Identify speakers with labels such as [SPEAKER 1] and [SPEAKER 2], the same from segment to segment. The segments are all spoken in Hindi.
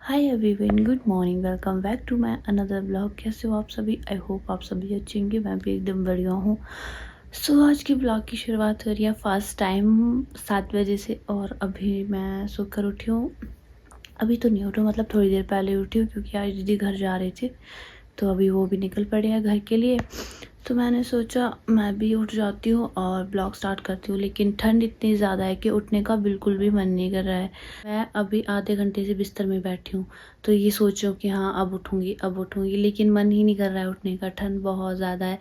[SPEAKER 1] Hi everyone, good morning, welcome back to my another blog. कैसे हो आप सभी? आई होप आप सभी अच्छे होंगे। मैं भी एकदम बढ़िया हूँ। आज की ब्लॉग की शुरुआत हो रही है फर्स्ट टाइम 7 बजे से, और अभी मैं सोकर उठी हूँ। अभी तो नहीं उठी हूँ, मतलब थोड़ी देर पहले उठी हूँ, क्योंकि आज दीदी घर जा रहे थे तो अभी वो भी निकल पड़े हैं घर के लिए। तो मैंने सोचा मैं भी उठ जाती हूँ और ब्लॉग स्टार्ट करती हूँ, लेकिन ठंड इतनी ज़्यादा है कि उठने का बिल्कुल भी मन नहीं कर रहा है। मैं अभी आधे घंटे से बिस्तर में बैठी हूँ, तो ये सोच रही हूँ कि हाँ अब उठूँगी, लेकिन मन ही नहीं कर रहा है उठने का। ठंड बहुत ज़्यादा है,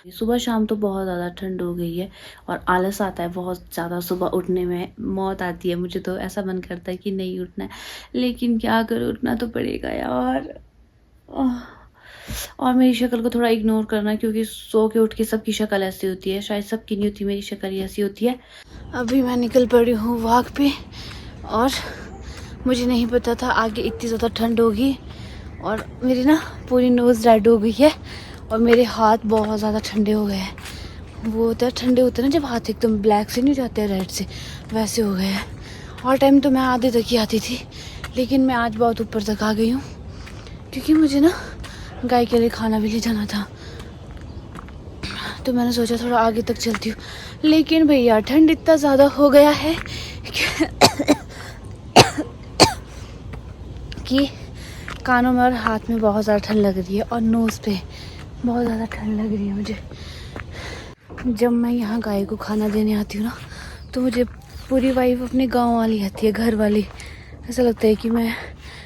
[SPEAKER 1] सुबह शाम तो बहुत ज़्यादा ठंड हो गई है और आलस आता है बहुत ज़्यादा। सुबह उठने में मौत आती है, मुझे तो ऐसा मन करता है कि नहीं उठना है, लेकिन क्या करूँ, उठना तो पड़ेगा यार। और मेरी शक्ल को थोड़ा इग्नोर करना, क्योंकि सो के उठ के सबकी शक्ल ऐसी होती है। शायद सबकी नहीं होती, मेरी शक्ल ही ऐसी होती है। अभी मैं निकल पड़ी हूँ वॉक पे, और मुझे नहीं पता था आगे इतनी ज़्यादा ठंड होगी। और मेरी ना पूरी नोज़ रेड हो गई है और मेरे हाथ बहुत ज़्यादा ठंडे हो गए हैं। वो होता है ठंडे होते हैं ना जब हाथ एकदम ब्लैक से नहीं जाते हैं, रेड से, वैसे हो गए हैं। और टाइम तो मैं आधे तक ही आती थी, लेकिन मैं आज बहुत ऊपर तक आ गई हूँ, क्योंकि मुझे ना गाय के लिए खाना भी ले जाना था। तो मैंने सोचा थोड़ा आगे तक चलती हूँ, लेकिन भैया ठंड इतना ज़्यादा हो गया है कि कानों में और हाथ में बहुत ज़्यादा ठंड लग रही है, और नोज़ पे बहुत ज़्यादा ठंड लग रही है मुझे। जब मैं यहाँ गाय को खाना देने आती हूँ ना, तो मुझे पूरी वाइब अपने गांव वाली आती है, घर वाली। ऐसा लगता है कि मैं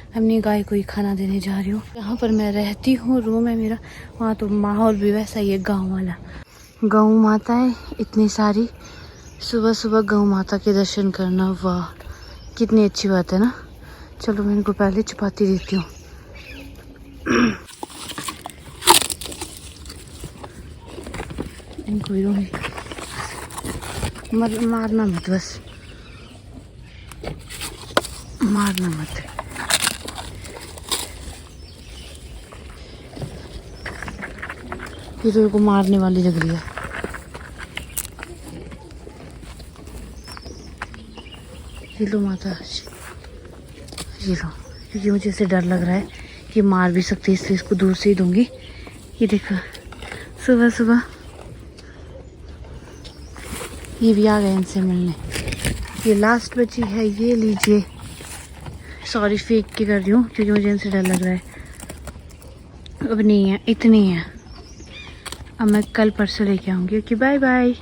[SPEAKER 1] अपनी गाय को ही खाना देने जा रही हूँ। यहाँ पर मैं रहती हूँ, रूम है मेरा, वहाँ तो माहौल भी वैसा ही है, गाँव वाला। गौ माताएं इतनी सारी, सुबह सुबह गौ माता के दर्शन करना, वाह कितनी अच्छी बात है ना। चलो मैं इनको पहले चपाती देती हूँ। इनको भी दूंगी, मारना मत, बस मारना मत। ये तो इनको मारने वाली लग रही है। ये लो माता, ये लो, क्योंकि मुझे इससे डर लग रहा है कि मार भी सकती है, इसलिए इसको दूर से ही दूंगी। ये देखो सुबह सुबह ये भी आ गए इनसे मिलने। ये लास्ट बची है, ये लीजिए। सॉरी फेंक के कर रही हूँ, क्योंकि मुझे इनसे डर लग रहा है। अब नहीं है, इतनी है, अब मैं कल परसों लेके आऊँगी। Okay bye bye.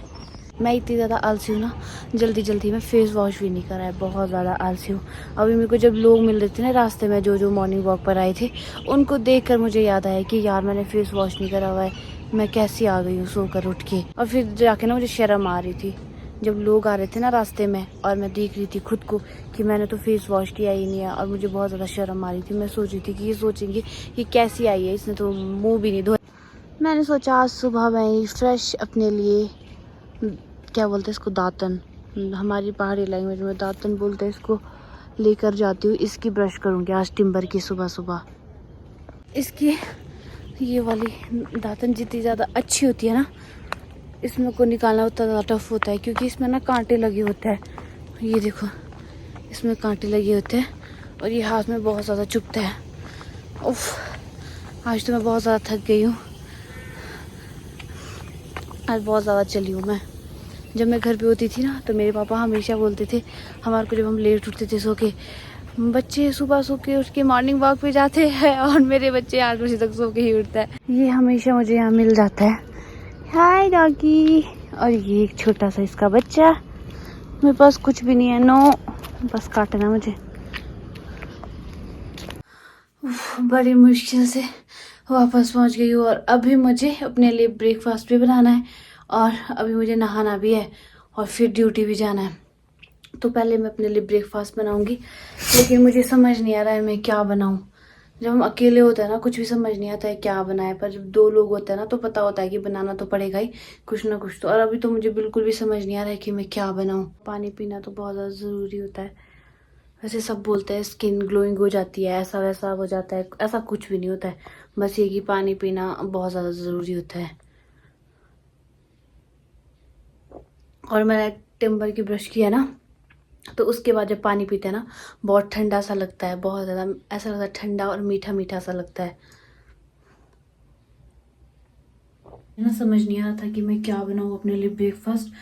[SPEAKER 1] मैं इतनी ज़्यादा आलसी हूँ ना, जल्दी जल्दी में फेस वॉश भी नहीं करा है, बहुत ज़्यादा आलसी हूँ। अभी मेरे को जब लोग मिल रहे थे ना रास्ते में, जो मॉर्निंग वॉक पर आए थे, उनको देखकर मुझे याद आया कि यार मैंने फेस वॉश नहीं करा हुआ है, मैं कैसी आ गई हूँ सोकर उठ के। और फिर जाके ना मुझे शर्म आ रही थी, जब लोग आ रहे थे ना रास्ते में, और मैं देख रही थी खुद को कि मैंने तो फेस वॉश किया ही नहीं है, और मुझे बहुत ज़्यादा शर्म आ रही थी। मैं सोच रही थी कि ये सोचेंगे कि कैसी आई है, इसने तो मुँह भी नहीं धोया। मैंने सोचा आज सुबह मैं फ्रेश अपने लिए, क्या बोलते हैं इसको, दातन, हमारी पहाड़ी लैंग्वेज में दातन बोलते हैं इसको, लेकर जाती हूँ। इसकी ब्रश करूँगी आज टिम्बर की सुबह सुबह। इसकी ये वाली दातन जितनी ज़्यादा अच्छी होती है ना, इसमें को निकालना उतना ज़्यादा टफ होता है, क्योंकि इसमें ना कांटे लगे होते हैं। ये देखो, इसमें कांटे लगे होते हैं और ये हाथ में बहुत ज़्यादा चुभता है। उफ, आज तो मैं बहुत ज़्यादा थक गई हूँ, आज बहुत ज़्यादा चली हूँ मैं। जब मैं घर पे होती थी ना, तो मेरे पापा हमेशा बोलते थे हमारे को, जब हम लेट उठते थे सो के, बच्चे सुबह सो के उठ के मॉर्निंग वॉक पे जाते हैं और मेरे बच्चे 8 बजे तक सो के ही उठता है। ये हमेशा मुझे यहाँ मिल जाता है। हाय डॉगी। और ये एक छोटा सा इसका बच्चा। मेरे पास कुछ भी नहीं है, नो, बस काटना मुझे। बड़ी मुश्किल से वापस पहुंच गई हूँ, और अभी मुझे अपने लिए ब्रेकफास्ट भी बनाना है, और अभी मुझे नहाना भी है, और फिर ड्यूटी भी जाना है। तो पहले मैं अपने लिए ब्रेकफास्ट बनाऊंगी, लेकिन मुझे समझ नहीं आ रहा है मैं क्या बनाऊं। जब हम अकेले होते हैं ना, कुछ भी समझ नहीं आता है क्या बनाए, पर जब 2 लोग होते हैं ना, तो पता होता है कि बनाना तो पड़ेगा ही कुछ ना कुछ तो। और अभी तो मुझे बिल्कुल भी समझ नहीं आ रहा है कि मैं क्या बनाऊं। पानी पीना तो बहुत ज़्यादा ज़रूरी होता है। वैसे सब बोलते हैं स्किन ग्लोइंग हो जाती है, ऐसा वैसा हो जाता है, ऐसा कुछ भी नहीं होता है। बस ये कि पानी पीना बहुत ज़्यादा ज़रूरी होता है। और मैंने टिम्बर की ब्रश किया ना, तो उसके बाद जब पानी पीते हैं ना, बहुत ठंडा सा लगता है, बहुत ज़्यादा ऐसा लगता है, ठंडा और मीठा मीठा सा लगता है ना। समझ नहीं आ रहा था कि मैं क्या बनाऊँ अपने लिए ब्रेकफास्ट।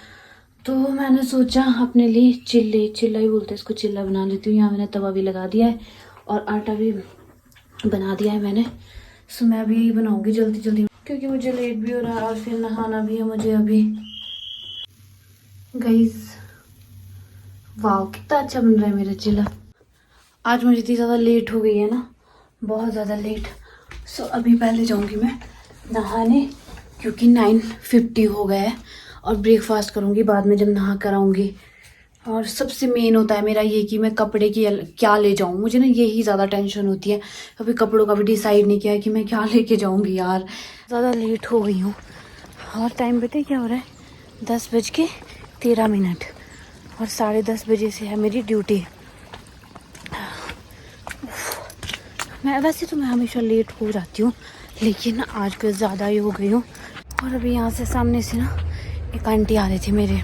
[SPEAKER 1] तो मैंने सोचा अपने लिए चिल्ला ही बोलते हैं इसको, चिल्ला बना लेती हूँ। यहाँ मैंने तवा भी लगा दिया है और आटा भी बना दिया है मैंने। सो मैं अभी यही बनाऊँगी जल्दी जल्दी, क्योंकि मुझे लेट भी हो रहा है और फिर नहाना भी है मुझे अभी। गाइस वाह, कितना अच्छा बन रहा है मेरा चिल्ला। आज मुझे इतनी ज़्यादा लेट हो गई है ना, बहुत ज़्यादा लेट। सो अभी पहले जाऊँगी मैं नहाने, क्योंकि 9:50 हो गया है, और ब्रेकफास्ट करूँगी बाद में जब नहा कर आऊँगी। और सबसे मेन होता है मेरा ये कि मैं कपड़े की क्या ले जाऊँ, मुझे ना यही ज़्यादा टेंशन होती है। अभी कपड़ों का भी डिसाइड नहीं किया है कि मैं क्या लेके जाऊँगी यार, ज़्यादा लेट हो गई हूँ। और टाइम पता है क्या हो रहा है, 10:13, और 10:30 बजे से है मेरी ड्यूटी। वैसे तो मैं हमेशा लेट हो जाती हूँ, लेकिन आज कुछ ज़्यादा ही हो गई हूँ। और अभी यहाँ से सामने से ना एक आंटी आ रही थी मेरे,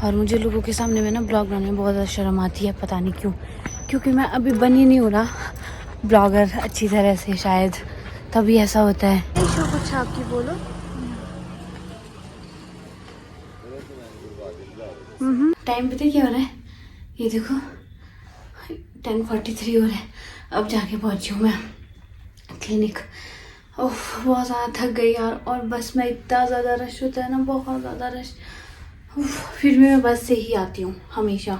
[SPEAKER 1] और मुझे लोगों के सामने में ना ब्लॉग बनाने में बहुत ज़्यादा शर्म आती है, पता नहीं क्यों, क्योंकि मैं अभी बनी नहीं हूँ ना ब्लॉगर अच्छी तरह से, शायद तभी ऐसा होता है। कुछ आपकी बोलो। टाइम पता है क्या हो रहा है, ये देखो 10:43 हो रहा है। अब जाके पहुंची हूँ मैं क्लिनिक। ओह बहुत ज़्यादा थक गई यार, और बस में इतना ज़्यादा रश होता है ना, बहुत ज़्यादा रश। फिर भी मैं बस से ही आती हूँ हमेशा,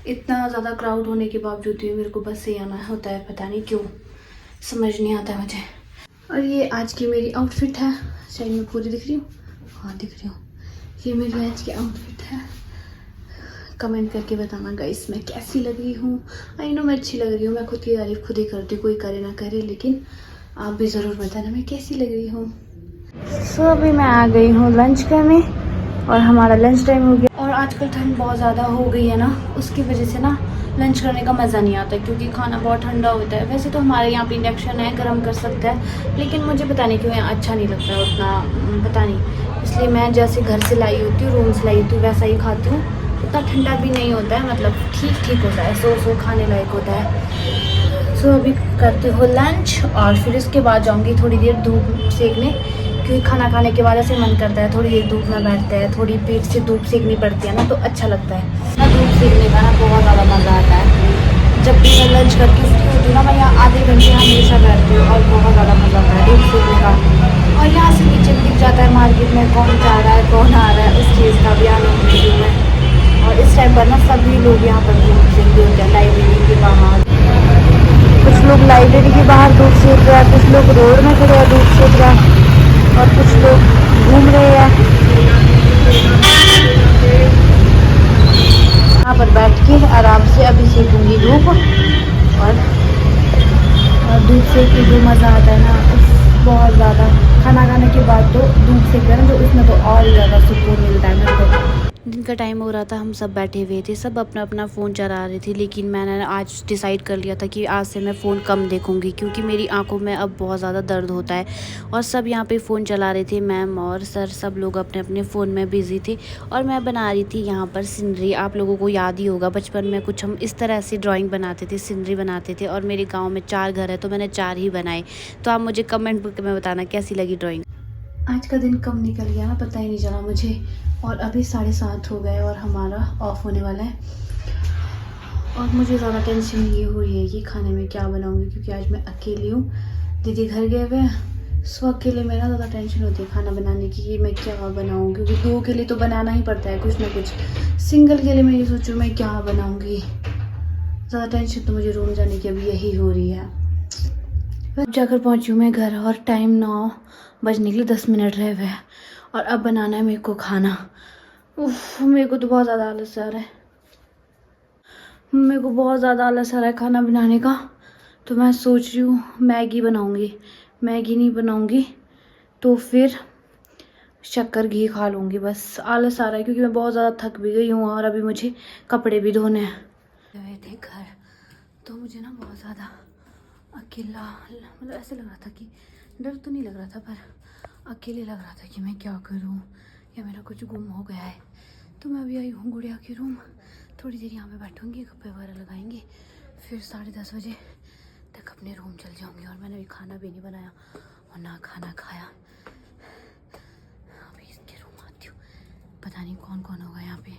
[SPEAKER 1] इतना ज़्यादा क्राउड होने के बावजूद भी मेरे को बस से ही आना होता है, पता नहीं क्यों, समझ नहीं आता मुझे। और ये आज की मेरी आउटफिट है, शायद मैं पूरी दिख रही हूँ, हाँ दिख रही हूँ। ये मेरी आज की आउटफिट है। कमेंट करके बताना गाइस मैं कैसी लग रही हूँ। आई नो मैं अच्छी लग रही हूँ, मैं खुद की तारीफ खुद ही करती हूँ, कोई करे ना करे, लेकिन आप भी ज़रूर बताना मैं कैसी लग रही हूँ। सो अभी मैं आ गई हूँ लंच करने, और हमारा लंच टाइम हो गया। और आजकल ठंड बहुत ज़्यादा हो गई है ना, उसकी वजह से ना लंच करने का मज़ा नहीं आता, क्योंकि खाना बहुत ठंडा होता है। वैसे तो हमारे यहाँ पे इंडक्शन है, गर्म कर सकता है, लेकिन मुझे पता नहीं क्यों यहाँ अच्छा नहीं लगता है उतना, पता नहीं। इसलिए मैं जैसे घर से लाई होती हूँ, रूम से लाई होती हूँ, वैसा ही खाती हूँ। उतना ठंडा भी नहीं होता है, मतलब ठीक ठीक होता है, सो खाने लायक होता है। सो अभी करती हूँ लंच, और फिर उसके बाद जाऊँगी थोड़ी देर धूप सेकने, क्योंकि खाना खाने के बाद ऐसे मन करता है थोड़ी देर धूप में बैठते हैं, थोड़ी पेट से धूप सेकनी पड़ती है ना, तो अच्छा लगता है ना धूप सेकने का ना, बहुत ज़्यादा मज़ा आता है। जब भी मैं लंच करके फ्री होती हूँ ना, मैं यहाँ आधे घंटे हमेशा बैठती हूँ, और बहुत ज़्यादा मज़ा आता है धूप सेकने का। और यहाँ से नीचे भी दिख जाता है मार्केट में कौन जा रहा है कौन आ रहा है, उस चीज़ का भी आनंद लेती हूँ मैं। और इस टाइम पर ना सभी लोग यहाँ पर धूप सेक रहे होते हैं, लाइब्रेरी के बाहर, कुछ लोग लाइब्रेरी के बाहर धूप सेक रहे हैं, कुछ लोग रोड में खड़े हैं धूप सेक रहे हैं, और कुछ लोग घूम रहे हैं। यहाँ पर बैठ के आराम से अभी सेकूंगी धूप, और धूप सेक के जो मज़ा आता है ना, बहुत ज़्यादा। खाना खाने के बाद तो धूप सेक ना, जो उसमें तो और ही ज़्यादा सुकून मिलता है मेरे को। दिन का टाइम हो रहा था, हम सब बैठे हुए थे, सब अपना अपना फ़ोन चला रहे थे, लेकिन मैंने आज डिसाइड कर लिया था कि आज से मैं फ़ोन कम देखूंगी, क्योंकि मेरी आंखों में अब बहुत ज़्यादा दर्द होता है। और सब यहाँ पे फ़ोन चला रहे थे, मैम और सर सब लोग अपने अपने फ़ोन में बिज़ी थे, और मैं बना रही थी यहाँ पर सीनरी। आप लोगों को याद ही होगा बचपन में कुछ हम इस तरह से ड्राइंग बनाते थे, सीनरी बनाते थे, और मेरे गाँव में 4 घर है, तो मैंने 4 ही बनाए। तो आप मुझे कमेंट में बताना कैसी लगी ड्राइंग। आज का दिन कम निकल गया ना, पता ही नहीं चला मुझे। और अभी 7:30 हो गए, और हमारा ऑफ होने वाला है। और मुझे ज़्यादा टेंशन ये हो रही है कि खाने में क्या बनाऊंगी, क्योंकि आज मैं अकेली हूँ, दीदी घर गए हुए हैं। सो अकेले में ना ज़्यादा टेंशन होती है खाना बनाने की, कि मैं क्या बनाऊँ, क्योंकि 2 के लिए तो बनाना ही पड़ता है कुछ ना कुछ। सिंगल के लिए मैं ये सोचूँ मैं क्या बनाऊँगी। ज़्यादा टेंशन तो मुझे रूम जाने की अभी यही हो रही है। अब जाकर पहुंची हूँ मैं घर, और टाइम 9 बजने के लिए 10 मिनट रहे हुए हैं, और अब बनाना है मेरे को खाना। उफ, मेरे को तो बहुत ज़्यादा आलस आ रहा है, मेरे को बहुत ज़्यादा आलस आ रहा है खाना बनाने का। तो मैं सोच रही हूँ मैगी बनाऊँगी। मैगी नहीं बनाऊँगी तो फिर शक्कर घी खा लूँगी। बस आलस आ रहा है, क्योंकि मैं बहुत ज़्यादा थक भी गई हूँ, और अभी मुझे कपड़े भी धोने हैं। गए थे घर, तो मुझे ना बहुत ज़्यादा अकेला, मतलब ऐसे लग रहा था कि डर तो नहीं लग रहा था, पर अकेले लग रहा था कि मैं क्या करूं, या मेरा कुछ गुम हो गया है। तो मैं अभी आई हूँ गुड़िया के रूम, थोड़ी देर यहाँ पे बैठूंगी, गप्पे वगैरह लगाएंगे, फिर 10:30 बजे तक अपने रूम चल जाऊंगी। और मैंने अभी खाना भी नहीं बनाया और ना खाना खाया। अभी इसके रूम आती हूँ, पता नहीं कौन कौन होगा यहाँ पे।